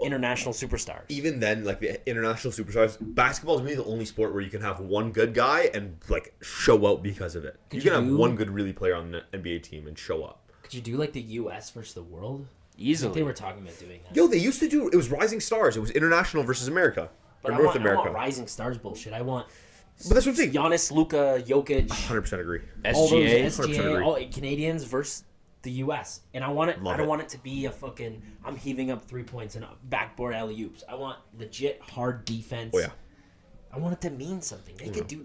international superstars.
Even then, like the international superstars, basketball is maybe the only sport where you can have one good guy and like show out because of it. You
you
can have
do-
one good really player on the NBA team and show up.
Could you do like the U.S. versus the world? I think
Easily.
they were talking about doing that.
Yo, they used to do it was Rising Stars. It was international versus America
But
or
I
North
want
America.
Rising Stars bullshit. I want
But that's what I'm saying.
Giannis, Luka, Jokic,
100% agree.
all those
SGA.
100%
SGA,
agree.
all Canadians versus the U.S. And I want it.
Love
I don't
it.
want it to be a fucking. I'm heaving up 3 points and backboard alley oops. I want legit hard defense.
Oh yeah.
I want it to mean something.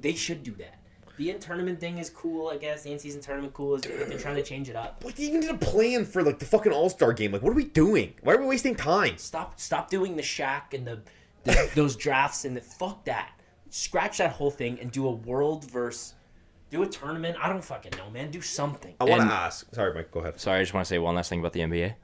They should do that. The in-tournament thing is cool, I guess. The in-season tournament cool is they're trying to change it up.
Like they even did a plan for like the fucking All-Star game. Like what are we doing? Why are we wasting time?
Stop doing the Shaq and those drafts and fuck that. Scratch that whole thing and do a world versus. Do a tournament. I don't fucking know, man. Do something.
I want
And-
to ask. Sorry, Mike. Go ahead.
Sorry, I just want to say one last thing about the NBA.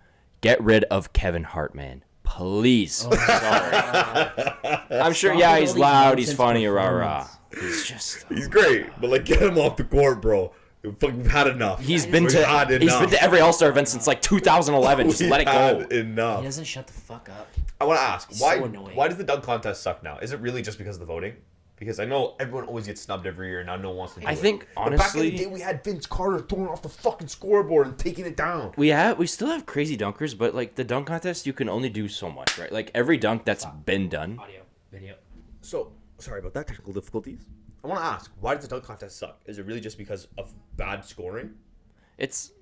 Get rid of Kevin Hart, man. Please.
Oh,
Sorry. I'm sure,
Stop
yeah,
with
he's
all these
loud, he's
nonsense
funny, rah rah.
performance.
He's just.
He's great, but like get him off the court, bro. We've had enough.
He's
We've
been
had
to
enough.
every All-Star event since like 2011. Just
We've
let it go.
had enough.
He doesn't shut the fuck up.
I want to ask
So
why?
annoying.
Why does the dunk contest suck now? Is it really just because of the voting? Because I know everyone always gets snubbed every year, and now no one wants to do it.
I think
But back in the
honestly,
day, we had Vince Carter throwing off the fucking scoreboard and taking it down.
we still have crazy dunkers, but like the dunk contest, you can only do so much, right? Like every dunk that's been done.
Audio, video.
So sorry about that technical difficulties. I want to ask, why does the dunk contest suck? Is it really just because of bad scoring?
It's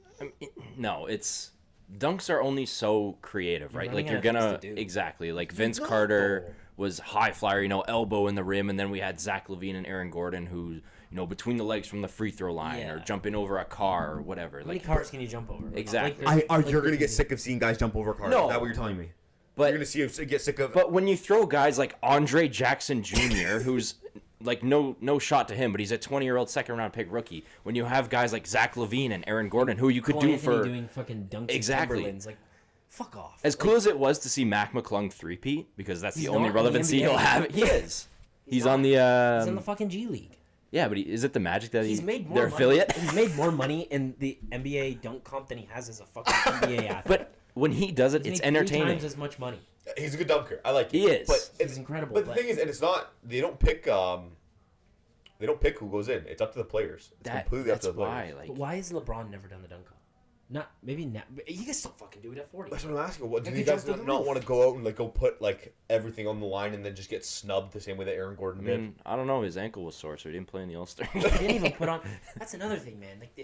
no, it's dunks are only so creative, right? Like, you're
running out
gonna
of things to do.
exactly like Vince Carter was high flyer, elbow in the rim, and then we had Zach LaVine and Aaron Gordon who, between the legs from the free throw line or jumping over a car or whatever.
How many cars can you jump over?
Exactly.
You're gonna get sick of seeing guys jump over cars.
No.
Is that what you're telling me?
But
You're gonna get sick of.
But when you throw guys like Andre Jackson Jr., who's like no shot to him, but he's a 20-year-old second-round pick rookie. When you have guys like Zach LaVine and Aaron Gordon, who you could do for
doing fucking dunks
exactly.
and Timberlands, like, fuck off.
As cool as it was to see Mac McClung three-peat, because that's the
He's
only
not in the
relevancy
NBA.
he'll have. He is. He's on the.
He's in the fucking G League.
Yeah, but is it the Magic that
He's made more
their
money.
affiliate?
He's made more money in the NBA dunk comp than he has as a fucking NBA athlete.
But when he does it,
He's
it's
made 3
entertaining.
times as much money.
He's a good dunker. I like it.
He is.
But
He's incredible.
But the thing is, and it's not. They don't pick. They don't pick who goes in. It's up to the players. It's completely up to the players.
But why has LeBron never done the dunk comp? Not maybe now. He can still fucking do it at 40.
That's what I'm asking. What do
Like,
you
he
guys
jumped through the
not
roof.
want to go out and go put everything on the line and then just get snubbed the same way that Aaron Gordon did?
I don't know. His ankle was sore, so he didn't play in the All-Star.
He didn't even put on. That's another thing, man. Like,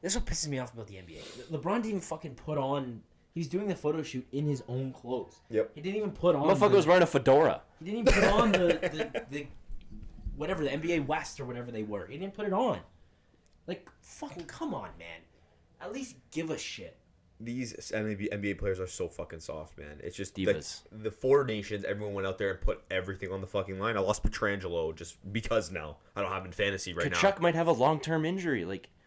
this is what pisses me off about the NBA. LeBron didn't even fucking put on. He was doing the photo shoot in his own clothes.
Yep.
He didn't even put on.
Motherfucker was wearing a fedora.
He didn't even put on the whatever, the NBA West or whatever they were. He didn't put it on. Like, fucking come on, man. At least give a shit.
These NBA players are so fucking soft, man. It's just
Divas.
The 4 nations, everyone went out there and put everything on the fucking line. I lost Petrangelo just because now. I don't have him in fantasy right now.
Kachuk might have a long-term injury.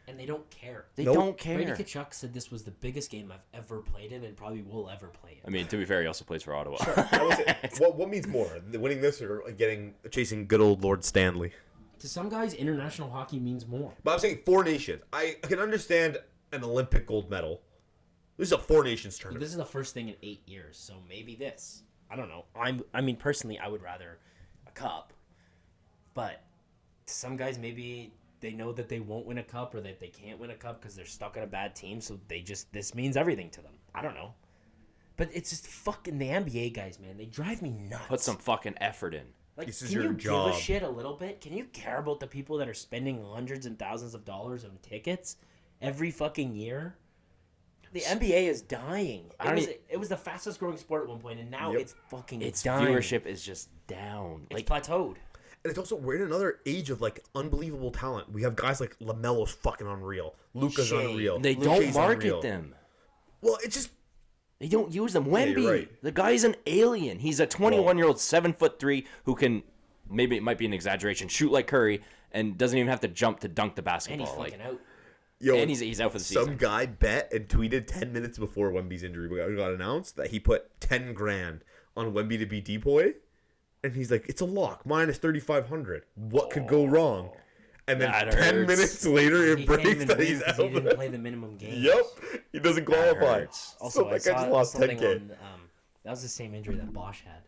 And they don't care.
They don't care.
Brady Kachuk said this was the biggest game I've ever played in and probably will ever play in.
I mean, to be fair, he also plays for Ottawa.
What means more, winning this or chasing good old Lord Stanley?
To some guys, international hockey means more.
But I'm saying 4 nations. I can understand an Olympic gold medal. This is a 4 nations
But
tournament.
this is the first thing in 8 years, so maybe this. I don't know. I mean, personally, I would rather a cup. But to some guys, maybe they know that they won't win a cup or that they can't win a cup because they're stuck on a bad team, so this means everything to them. I don't know. But it's just fucking the NBA guys, man. They drive me nuts.
Put some fucking effort in.
Like,
This is
can
your
you
job.
give a shit a little bit? Can you care about the people that are spending hundreds and thousands of dollars on tickets every fucking year? The NBA is dying. It was the fastest growing sport at one point, and now it's fucking
Its
dying.
viewership is just down.
It's plateaued.
And it's also, we're in another age of unbelievable talent. We have guys like LaMelo's fucking unreal. Luka's
Shea.
unreal.
They
Shay's
don't market
unreal.
them.
Well, it's just
They don't use them.
you're
Wemby,
right.
the guy's an alien. He's a 21-year-old 7'3" who can, maybe it might be an exaggeration, shoot like Curry and doesn't even have to jump to dunk the
And
basketball.
he's fucking out.
yo.
And he's out for the season.
Some guy bet and tweeted 10 minutes before Wemby's injury got announced that he put 10 grand on Wemby to be D-boy. And he's like, it's a lock, minus 3,500. What could go wrong? And then
That
10
hurts.
minutes later, it
He can't
breaks
even
that
win
he's
'cause
out.
he didn't play the minimum game.
Yep, he doesn't qualify.
hurts.
Also,
So
I
that guy
saw
just lost
something
10K.
on, that was the same injury that Bosch had.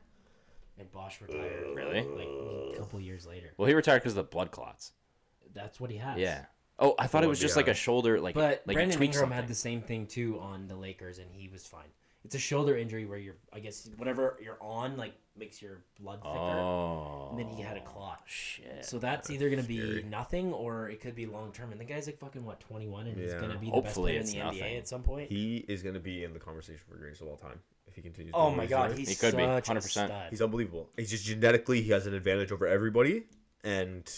And Bosch retired.
Really?
Like, a couple years later.
Well, he retired because of the blood clots.
That's what he has.
Yeah. Oh, I thought it was just like a shoulder, like
But
like
Brandon
tweak
Ingram
something.
had the same thing too on the Lakers, and he was fine. It's a shoulder injury where I guess whatever you're on makes your blood thicker,
Oh.
and then he had a clot.
Shit.
So that's either gonna be nothing or it could be long term. And the guy's like fucking 21, and he's
Yeah.
gonna be the best
Hopefully
player in
it's
the
nothing.
NBA at some point.
He is going to be in the conversation for greatest of all time if he continues.
Oh
doing
my
what
god,
doing.
he's
He could be,
such
100%.
a stud.
He's unbelievable. He's just genetically, he has an advantage over everybody, and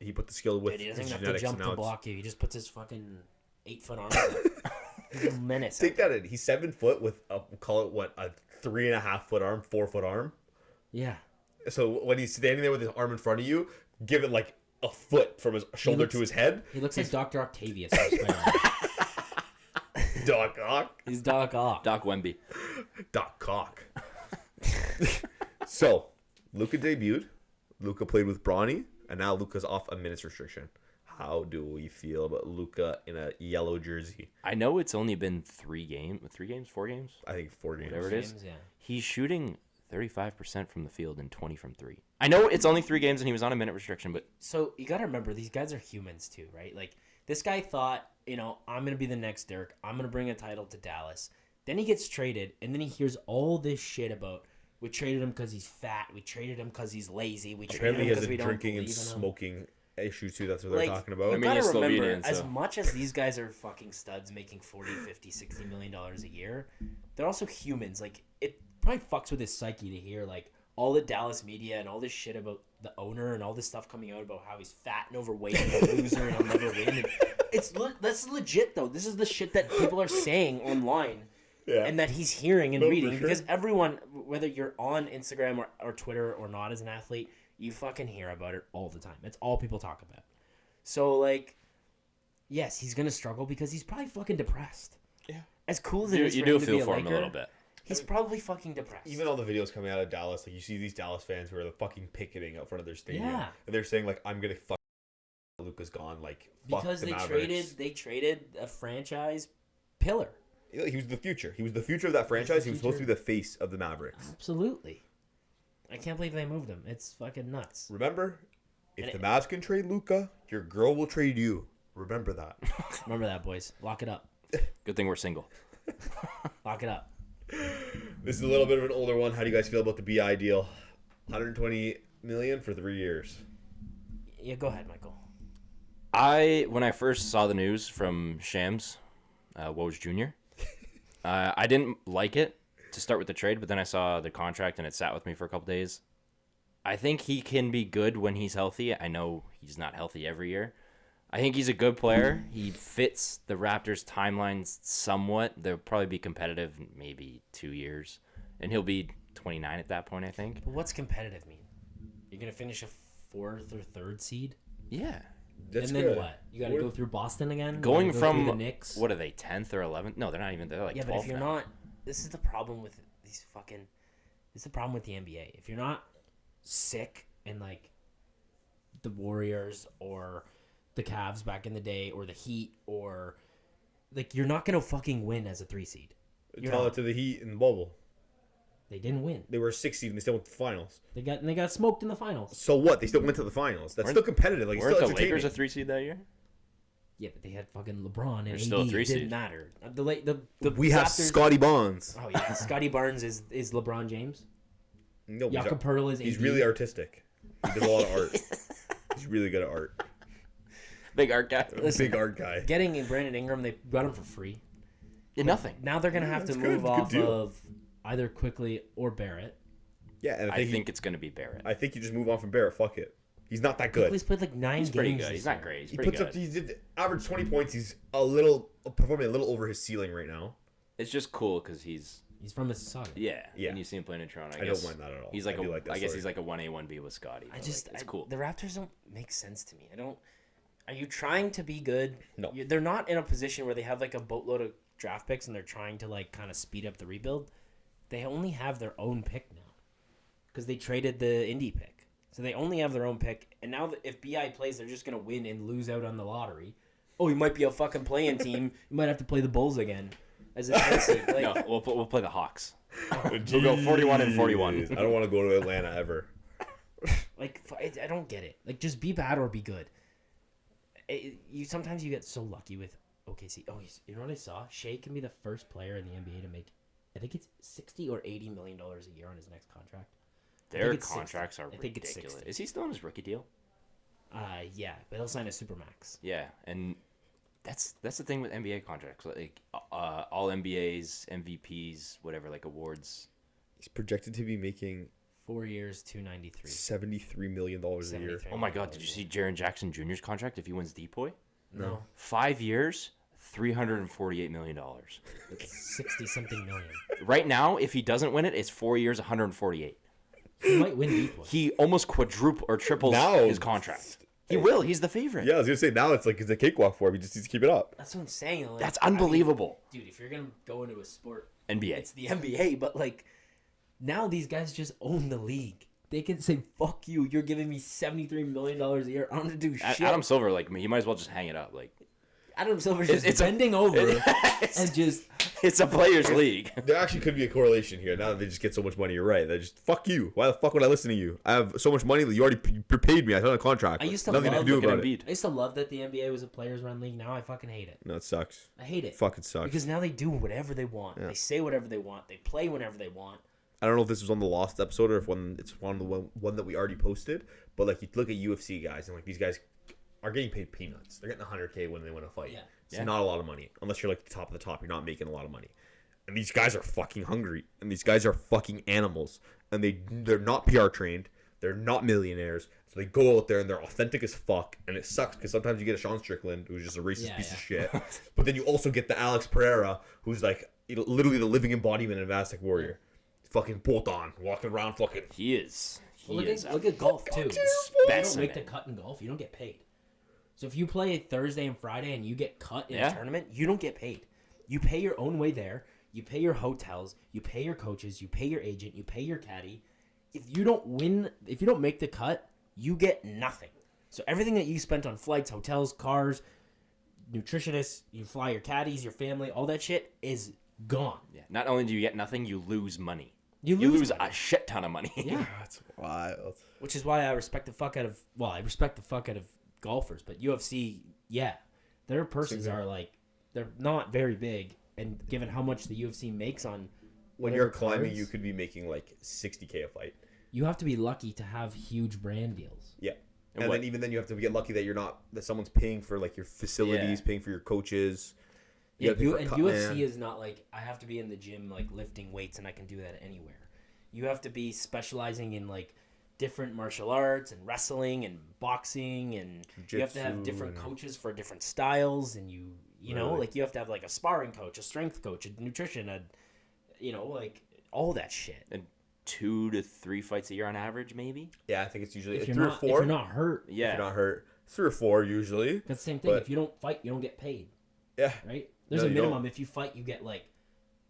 he put the skill with
Dude, he doesn't
his
have to
genetics.
jump
And
to
now
block you. He just puts his fucking 8-foot arm. He's a menace.
take that in. He's 7 foot with call it what, a 3.5 foot arm, 4 foot arm.
Yeah.
So when he's standing there with his arm in front of you, give it like a foot from his shoulder to his head.
He looks like Dr. Octavius. from Spider-Man.
Doc Ock.
He's Doc Ock.
Doc Wemby.
Doc Cock. So, Luka debuted. Luka played with Bronny, and now Luka's off a minutes restriction. How do we feel about Luka in a yellow jersey?
I know it's only been 4 games?
I think 4 games.
Whatever it is.
Yeah.
He's shooting 35% from the field and 20 from 3. I know it's only 3 games and he was on a minute restriction, but
So you got to remember, these guys are humans too, right? Like, this guy thought, I'm going to be the next Dirk. I'm going to bring a title to Dallas. Then he gets traded, and then he hears all this shit about, we traded him because he's fat. We traded him because he's lazy. We traded
Apparently,
him
he has
because
a
we don't
drinking and
believe in him.
smoking
issue too. That's what they're
Like,
talking about.
I mean,
you
he's
gotta remember,
Slovenian,
as
so-
much as these guys are fucking studs making 40, 50, 60 million dollars a year, they're also humans. Like, it probably fucks with his psyche to hear, like, all the Dallas media and all this shit about the owner and all this stuff coming out about how he's fat and overweight and a loser and he'll never win. And that's legit, though. This is the shit that people are saying online.
Yeah.
And that he's hearing and
No, for
reading.
sure.
Because everyone, whether you're on Instagram or Twitter or not as an athlete, you fucking hear about it all the time. It's all people talk about. So, like, yes, he's going to struggle because he's probably fucking depressed.
Yeah.
As cool as it
You,
is
you
for
do
him to be
feel
a
for him a
Laker,
little bit.
he's probably fucking depressed.
Even all the videos coming out of Dallas, like you see these Dallas fans who are fucking picketing out front of their stadium,
Yeah.
and they're saying like, "I'm gonna fuck Luka's gone." Like fuck
because
the
they
Mavericks.
traded a franchise pillar.
He was the future. He was the future of that franchise. He was supposed to be the face of the Mavericks.
Absolutely. I can't believe they moved him. It's fucking nuts.
Remember, if
And
the Mavs can trade Luka, your girl will trade you. Remember that.
Remember that, boys. Lock it up.
Good thing we're single.
Lock it up.
This is a little bit of an older one. How do you guys feel about the BI deal? 120 million for 3 years.
Yeah, go ahead, Michael.
When I first saw the news from Shams, Woj Jr., I didn't like it to start with the trade, but then I saw the contract and it sat with me for a couple days. I think he can be good when he's healthy. I know he's not healthy every year. I think he's a good player. He fits the Raptors' timelines somewhat. They'll probably be competitive in maybe 2 years, and he'll be 29 at that point, I think.
But what's competitive mean? You're going to finish a 4th or 3rd seed?
Yeah.
That's
and then
good.
what? You got to go through Boston again? You
Going
gotta go through
from,
the Knicks?
what are they, 10th or 11th? No, they're not even, they're like
Yeah,
12th
but if you're
now.
not... This is the problem with these fucking... This is the problem with the NBA. If you're not sick and, like, the Warriors or the Cavs back in the day or the Heat or... Like, you're not going to fucking win as a 3 seed. You're
Tell
not.
it to the Heat in the bubble.
They didn't win.
They were a 6 seed and they still went to the finals.
They got smoked in the finals.
So what? They still went to the finals. That's
Weren't-
still competitive. Like, it's
Weren't
still
the
entertaining.
Lakers a 3 seed that year?
Yeah, but they had fucking LeBron and
They're
AD.
still a 3
It didn't
seed.
matter. The
We have
Raptors-
Scotty Bonds.
Oh yeah, Scotty Barnes is LeBron James.
No,
Jakob Pertl is
he's
AD.
really artistic. He does a lot of art. He's really good at art.
Big art guy.
Listen,
Big art guy.
Getting in Brandon Ingram, they got him for free.
Nothing.
Now they're gonna have to
that's
move
good. Good
off
deal.
of either Quickly or Barrett.
Yeah, and
I think it's going to be Barrett.
I think you just move on from Barrett. Fuck it. He's not that good.
Quickly's played like 9
He's
games.
pretty good.
this
He's not
year.
great. He's
He
pretty
puts
good.
up. He's average 20 points. He's performing a little over his ceiling right now.
It's just cool because he's
He's from Mississauga.
yeah.
Yeah.
And you see him playing in Toronto.
I
guess
don't mind that at all.
He's like
I do like that
I guess
story.
he's like a 1A 1B with Scotty.
I
but,
just
like, it's cool.
The Raptors don't make sense to me. I don't. Are you trying to be good?
No.
They're not in a position where they have like a boatload of draft picks and they're trying to like kind of speed up the rebuild. They only have their own pick now because they traded the Indy pick, so they only have their own pick. And now that if Bi plays, they're just gonna win and lose out on the lottery. Oh, you might be a fucking playing team. You might have to play the Bulls again as a 10 seed. Like,
No, we'll play the Hawks. We'll go 41 and 41.
Jeez, I don't want to go to Atlanta ever.
Like I don't get it. Like just be bad or be good. You sometimes you get so lucky with OKC. Oh, you know what I saw? Shea can be the first player in the NBA to make, I think it's $60 or $80 million a year on his next contract.
Their
it's 60.
contracts are
I think it's
ridiculous.
60.
Is he still on his rookie deal?
Yeah, but he'll sign a supermax.
Yeah, and that's the thing with NBA contracts. Like all NBAs, MVPs, whatever, like awards.
He's projected to be making
4 years, 293.
$73 million a year.
73
Oh my God! Did you see Jaren Jackson Jr.'s contract? If he wins Depoy,
No,
5 years, $348 million.
it's 60 something million.
Right now, if he doesn't win it, it's 4 years, 148.
He might win Depoy.
He almost quadruple or triples
Now-
his contract. He will. He's the favorite.
Yeah, I was gonna say now it's a cakewalk for him. He just needs to keep it up.
That's what I'm saying. Like,
That's
I mean,
unbelievable.
dude. If you're gonna go into a sport,
NBA.
it's the NBA. But like, now these guys just own the league. They can say, "Fuck you! You're giving me $73 million a year. I'm gonna do shit."
Adam Silver, like he might as well just hang it up. Like
Adam Silver's
It's-
just
it's a-
bending over
it's-
and just.
it's a players' league.
There actually could be a correlation here. Now that they just get so much money, you're right. They just fuck you. Why the fuck would I listen to you? I have so much money that you already paid me. I signed a contract.
I used to
Nothing
love
to do
Look at
about it.
Embiid.
I used to love that the NBA was a players-run league. Now I fucking hate it.
No, it sucks.
I hate it
Fucking sucks.
because now they do whatever they want.
Yeah.
They say whatever they want. They play whenever they want.
I don't know if this was on the Lost episode or if it's on the one that we already posted, but like you look at UFC guys and like these guys are getting paid peanuts. They're getting 100K when they win a fight.
Yeah.
It's
Yeah.
not a lot of money unless you're like the top of the top. You're not making a lot of money. And these guys are fucking hungry, and these guys are fucking animals, and they're not PR trained. They're not millionaires, so they go out there and they're authentic as fuck. And it sucks because sometimes you get a Sean Strickland who's just a racist piece of shit, but then you also get the Alex Pereira who's like literally the living embodiment of Aztec Warrior, fucking bolt on, walking around fucking.
He is. He
Well,
is.
look at golf too. If you don't
specimen.
make the cut in golf, you don't get paid. So if you play Thursday and Friday and you get cut in a tournament, you don't get paid. You pay your own way there. You pay your hotels. You pay your coaches. You pay your agent. You pay your caddy. If you don't win, if you don't make the cut, you get nothing. So everything that you spent on flights, hotels, cars, nutritionists, you fly your caddies, your family, all that shit is gone.
Yeah. Not only do you get nothing, you lose money.
You
You
lose
lose
money.
a shit ton of money.
Yeah.
That's wild.
Which is why I respect the fuck out of, well, I respect the fuck out of golfers, but UFC, yeah, their purses are like, they're not very big, and given how much the UFC makes on
When
whatever
you're climbing,
cards,
you could be making like 60K a fight.
you have to be lucky to have huge brand deals.
Yeah.
And
And
what-
then even then you have to get lucky that you're not that someone's paying for like your facilities,
Yeah.
paying for your coaches.
Yeah,
gotta pay for a
and
cut
UFC
man.
is not like I have to be in the gym like lifting weights and I can do that anywhere. You have to be specializing in like different martial arts and wrestling and boxing, and you have to have
Jiu-jitsu
different
and-
coaches for different styles, and you know,
Really?
like you have to have like a sparring coach, a strength coach, a nutrition, like all that shit.
And 2 to 3 fights a year on average, maybe.
Yeah, I think it's usually
If
3
you're
or
not,
4.
if you're not hurt,
Yeah.
If you're not hurt, 3 or 4 usually.
that's the same thing.
But-
If you don't fight, you don't get paid,
Yeah.
right? There's
No,
a
you
minimum.
don't.
If you fight, you get like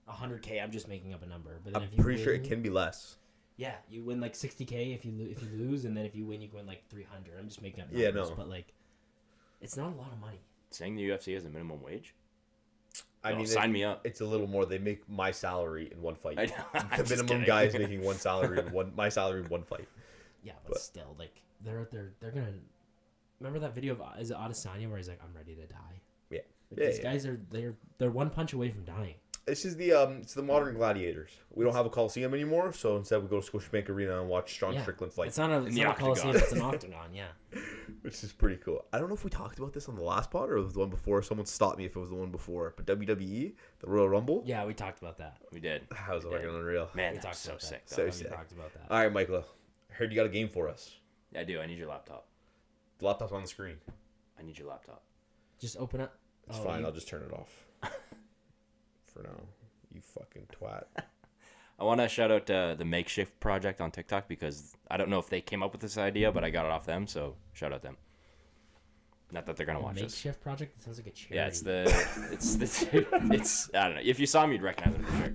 100K. I'm just making up a number, but then
I'm
if you
pretty sure it
win-
can be less.
Yeah, you win like 60K if you lose, and then if you win, you win like 300. I'm just making up numbers,
Yeah, no.
but like, it's not a lot of money.
Saying the UFC has a minimum wage.
I
Oh,
mean,
sign me up.
It's a little more. They make my salary in one fight.
I know. I'm
The
just
minimum
kidding.
guy is making my salary in one fight.
Yeah, but still, like they're gonna remember that video of is it Adesanya where he's like, "I'm ready to die."
Yeah.
Like,
Yeah,
these
yeah.
guys are they're one punch away from dying.
This is the it's the modern gladiators. We don't have a coliseum anymore, so instead we go to Scotiabank Arena and watch Sean
Yeah,
Strickland fight,
it's not a,
the
it's not a
octagon.
coliseum, it's an octagon. Yeah,
which is pretty cool. I don't know if we talked about this on the last pod or it was the one before. Someone stopped me if it was the one before. But WWE, the Royal Rumble,
yeah, we talked about that.
We did.
that was fucking unreal.
Man,
We
that's
talked
so
about
sick.
that.
Though.
So
We
sick.
talked about that.
All right, Michael, I heard you got a game for us.
I do. I need your laptop.
The laptop's on the screen.
I need your laptop.
Just open up.
It's
Oh,
fine.
you-
I'll just turn it off for now. You fucking twat.
I want to shout out the Makeshift Project on TikTok because I don't know if they came up with this idea, but I got it off them, so shout out them. Not that they're gonna watch this.
makeshift project. It sounds like a charity.
Yeah, it's I don't know. If you saw me, you'd recognize it for sure.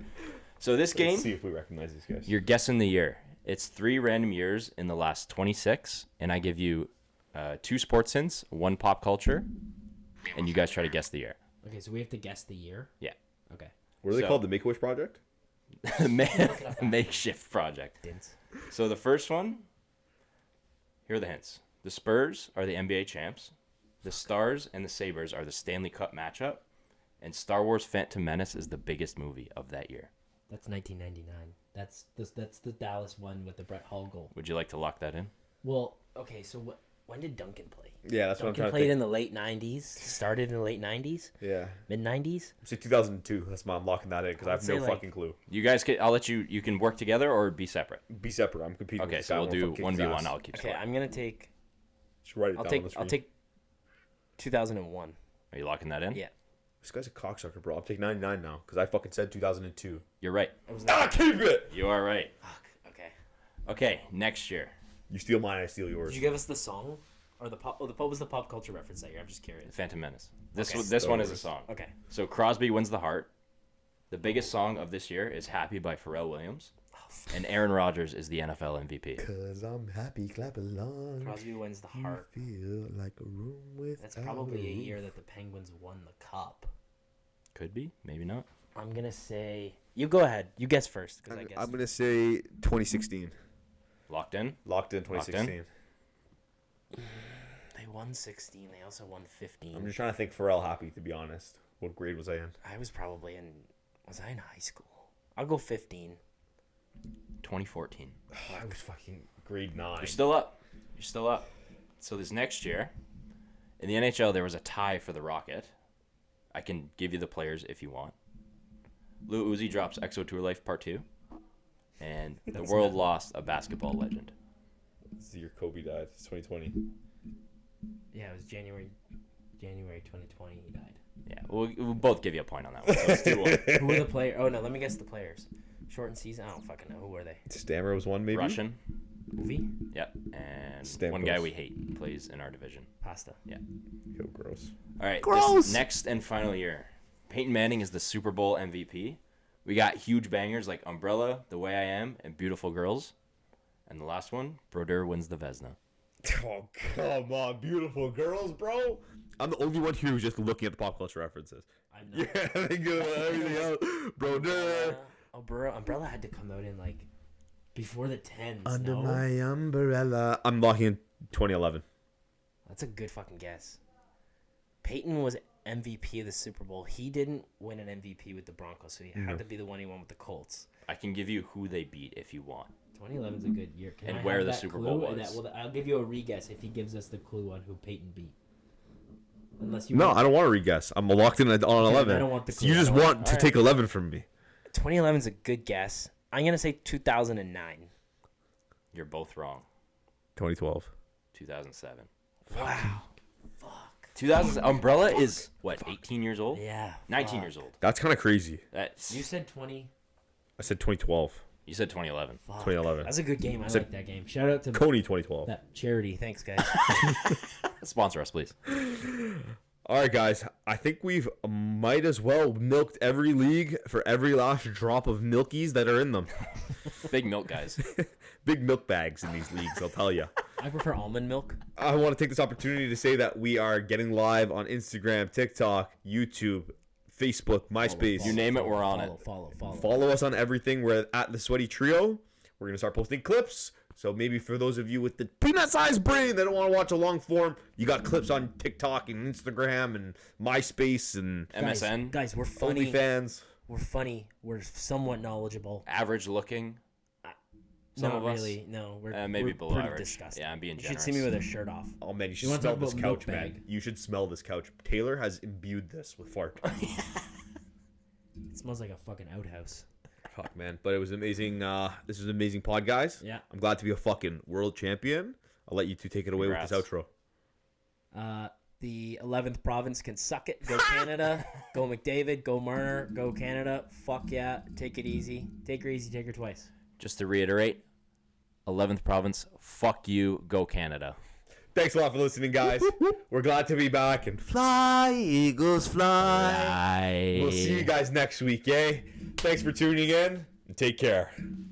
So this game,
Let's see if we recognize these guys.
you're guessing the year. It's 3 random years in the last 26, and I give you 2 sports hints, 1 pop culture, and you guys try to guess the year.
Okay, so we have to guess the year.
Yeah.
Okay.
What are they
So-
called? The Make-A-Wish Project?
Makeshift Project.
Dints.
So the first one, here are the hints. The Spurs are the NBA champs. The Stars and the Sabres are the Stanley Cup matchup. And Star Wars Phantom Menace is the biggest movie of that year.
That's 1999. That's the Dallas one with the Brett Hull goal.
Would you like to lock that in?
Well, okay, so when did Duncan play?
Yeah, that's what I'm
Duncan
trying to
played
think.
in the late 90s, started in the late 90s,
Yeah.
mid 90s.
Say 2002. That's why I'm locking that in because I have
I'd
no
say, like-
fucking clue.
You guys can, I'll let you can work together or be separate.
Be separate. I'm competing with
Okay,
this
so
guy.
we'll
I
do
wanna fucking kick his
1v1.
ass.
I'll keep
Okay,
score.
I'm gonna take.
Just write it down on the
I'll
screen.
take 2001.
Are you locking that in?
Yeah,
This guy's a cocksucker, bro. I'll take 99 now because I fucking said 2002.
You're right.
it was
Ah,
not.
keep it!
You are right.
Fuck. Okay.
Okay, next year.
You steal mine, I steal yours.
Did you give us the song or the pop? Oh, what was the pop culture reference that year? I'm just curious.
Phantom Menace. This
Okay.
one, this one is a
Star
song.
Okay.
So Crosby wins the heart. The biggest song of this year is "Happy" by Pharrell Williams, and Aaron Rodgers is the NFL MVP.
Cause I'm happy, clap along.
Crosby wins the heart.
Feel like a room with.
That's probably a year that the Penguins won the cup.
Could be, maybe not.
I'm gonna say you go ahead. You guess first because I guess.
I'm gonna say 2016.
Locked in.
Locked in
Locked in?
2016.
They won 16. They also won 15.
I'm just trying to think Pharrell happy, to be honest. What grade was I in?
I was probably in. Was I in high school? I'll go 15.
2014.
I was fucking grade 9.
You're still up. You're still up. So this next year, in the NHL, there was a tie for the Rocket. I can give you the players if you want. Lou Uzi drops Exo Tour Life Part 2. And the world lost a basketball legend.
This is the year Kobe died. It's 2020.
Yeah, it was January 2020 he died.
Yeah, we'll both give you a point on that one. So it's 2-1.
Who were the players? Oh, no, let me guess the players. Shortened season? I don't fucking know. Who were they?
Stammer was one, maybe?
Russian.
Movie?
Yep. And
Stamkos.
one guy we hate plays in our division.
Pasta.
Yeah.
Yo, gross.
All right.
Gross.
This next and final year. Peyton Manning is the Super Bowl MVP. We got huge bangers like Umbrella, The Way I Am, and Beautiful Girls. And the last one, Brodeur wins the Vezina.
Oh, come on. Beautiful girls, bro. I'm the only one here who's just looking at the pop culture references.
I'm not.
Yeah, I think everything else. Bro, duh.
Umbrella had to come out in, like, before the 10s,
Under
no?
my umbrella. I'm locking in 2011.
That's a good fucking guess. Peyton was MVP of the Super Bowl. He didn't win an MVP with the Broncos, so he had to be the one he won with the Colts.
I can give you who they beat if you want.
2011's a good year. Can
And
I
where
have
the
that
Super
clue?
Bowl
And
was.
I'll give you a re-guess if he gives us the clue on who Peyton beat. Unless you
No,
want-
I don't want to re-guess. I'm locked in on 11.
I don't want the
So you
clue.
just
I don't
want to
Alright.
take 11 from me.
2011's a good guess. I'm gonna say 2009.
You're both wrong.
2012.
2007.
Wow.
2000 Umbrella is what? 18 years old?
Yeah.
19 years old.
That's kind of crazy.
That's
You said 20.
I said 2012.
You said 2011.
Fuck.
2011.
That's a good game. I
Said-
like that game. Shout out to
Coney 2012.
that charity. Thanks, guys.
Sponsor us, please.
All right, guys. I think we've might as well milked every league for every last drop of milkies that are in them.
Big milk guys.
Big milk bags in these leagues, I'll tell you.
I prefer almond milk.
I want to take this opportunity to say that we are getting live on Instagram, TikTok, YouTube, Facebook, MySpace.
You name it, we're on it.
Follow.
Follow us on everything. We're at the Sweaty Trio. We're gonna start posting clips. So maybe for those of you with the peanut-sized brain that don't want to watch a long form, you got clips on TikTok and Instagram and MySpace and
MSN.
Guys, we're funny.
OnlyFans.
We're funny. We're somewhat knowledgeable.
Average looking. Some
Not
of us.
really. No, we're
Maybe
we're
below
pretty
average.
disgusting.
Yeah, I'm being
You
generous.
should see me with a shirt off.
Oh man, you should
You wanna
smell
talk
this
about
couch,
milk
man.
bag?
You should smell this couch. Taylor has imbued this with fart.
It smells like a fucking outhouse.
Fuck, man. But it was amazing. This was an amazing pod, guys.
Yeah.
I'm glad to be a fucking world champion. I'll let you two take it away with this
Congrats.
outro.
The 11th province can suck it. Go Canada. Go McDavid. Go Marner. Go Canada. Fuck yeah. Take it easy. Take her easy. Take her twice.
Just to reiterate, 11th province, fuck you, go Canada.
Thanks a lot for listening, guys. We're glad to be back, and
Fly, Eagles, fly.
we'll see you guys next week, eh? Thanks for tuning in, and take care.